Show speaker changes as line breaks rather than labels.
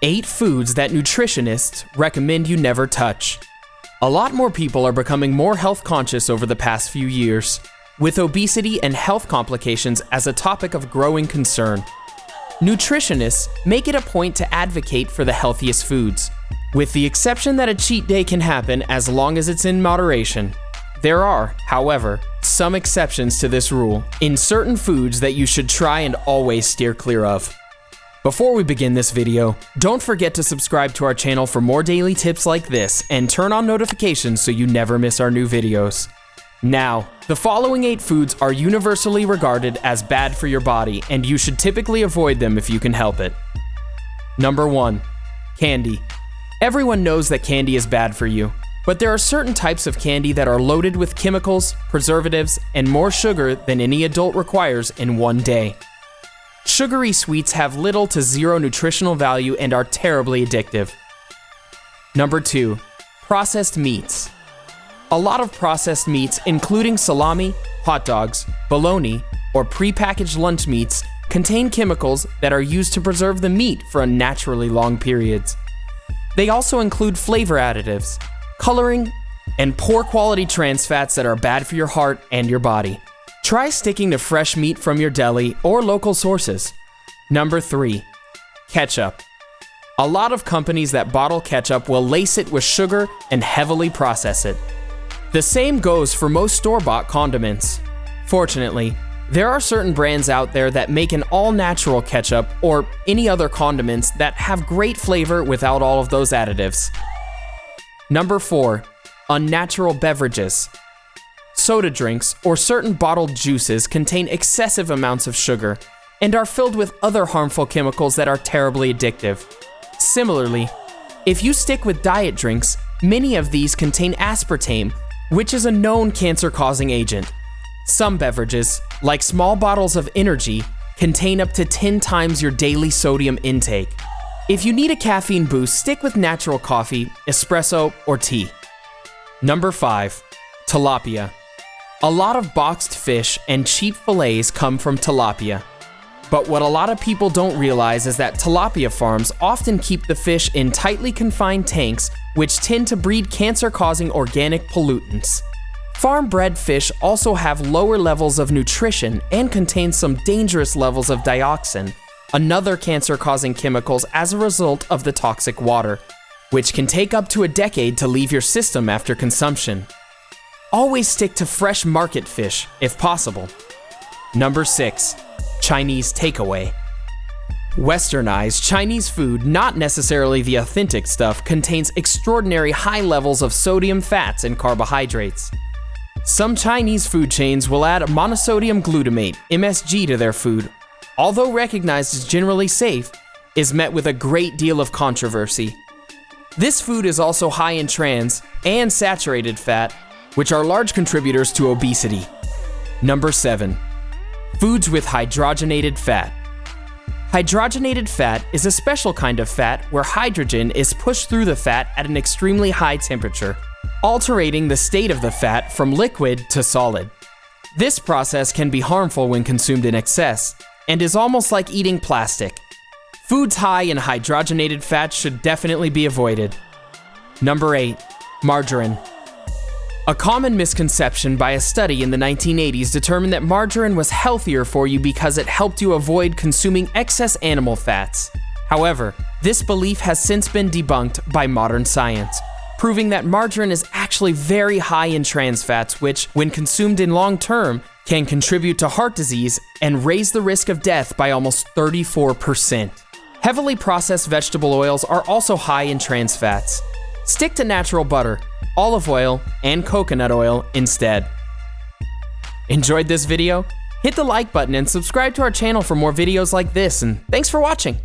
8 foods that nutritionists recommend you never touch. A lot more people are becoming more health conscious over the past few years, with obesity and health complications as a topic of growing concern. Nutritionists make it a point to advocate for the healthiest foods, with the exception that a cheat day can happen as long as it's in moderation. There are, however, some exceptions to this rule in certain foods that you should try and always steer clear of. Before we begin this video, don't forget to subscribe to our channel for more daily tips like this and turn on notifications so you never miss our new videos. Now, the following 8 foods are universally regarded as bad for your body, and you should typically avoid them if you can help it. Number 1. Candy. Everyone knows that candy is bad for you, but there are certain types of candy that are loaded with chemicals, preservatives, and more sugar than any adult requires in one day. Sugary sweets have little to zero nutritional value and are terribly addictive. Number 2. Processed meats. A lot of processed meats, including salami, hot dogs, bologna, or prepackaged lunch meats, contain chemicals that are used to preserve the meat for unnaturally long periods. They also include flavor additives, coloring, and poor quality trans fats that are bad for your heart and your body. Try sticking to fresh meat from your deli or local sources. Number 3. Ketchup. A lot of companies that bottle ketchup will lace it with sugar and heavily process it. The same goes for most store-bought condiments. Fortunately, there are certain brands out there that make an all-natural ketchup or any other condiments that have great flavor without all of those additives. Number 4. Unnatural beverages. Soda drinks or certain bottled juices contain excessive amounts of sugar and are filled with other harmful chemicals that are terribly addictive. Similarly, if you stick with diet drinks, many of these contain aspartame, which is a known cancer-causing agent. Some beverages, like small bottles of energy, contain up to 10 times your daily sodium intake. If you need a caffeine boost, stick with natural coffee, espresso, or tea. Number 5. Tilapia. A lot of boxed fish and cheap fillets come from tilapia. But what a lot of people don't realize is that tilapia farms often keep the fish in tightly confined tanks, which tend to breed cancer-causing organic pollutants. Farm-bred fish also have lower levels of nutrition and contain some dangerous levels of dioxin, another cancer-causing chemicals as a result of the toxic water, which can take up to a decade to leave your system after consumption. Always stick to fresh market fish, if possible. Number 6. Chinese takeaway. Westernized Chinese food, not necessarily the authentic stuff, contains extraordinary high levels of sodium, fats, and carbohydrates. Some Chinese food chains will add monosodium glutamate, MSG, to their food. Although recognized as generally safe, is met with a great deal of controversy. This food is also high in trans and saturated fat, which are large contributors to obesity. Number 7. Foods with hydrogenated fat. Hydrogenated fat is a special kind of fat where hydrogen is pushed through the fat at an extremely high temperature, altering the state of the fat from liquid to solid. This process can be harmful when consumed in excess, and is almost like eating plastic. Foods high in hydrogenated fat should definitely be avoided. Number 8. Margarine. A common misconception by a study in the 1980s determined that margarine was healthier for you because it helped you avoid consuming excess animal fats. However, this belief has since been debunked by modern science, proving that margarine is actually very high in trans fats, which, when consumed in long term, can contribute to heart disease and raise the risk of death by almost 34%. Heavily processed vegetable oils are also high in trans fats. Stick to natural butter, olive oil, and coconut oil instead. Enjoyed this video? Hit the like button and subscribe to our channel for more videos like this, and thanks for watching.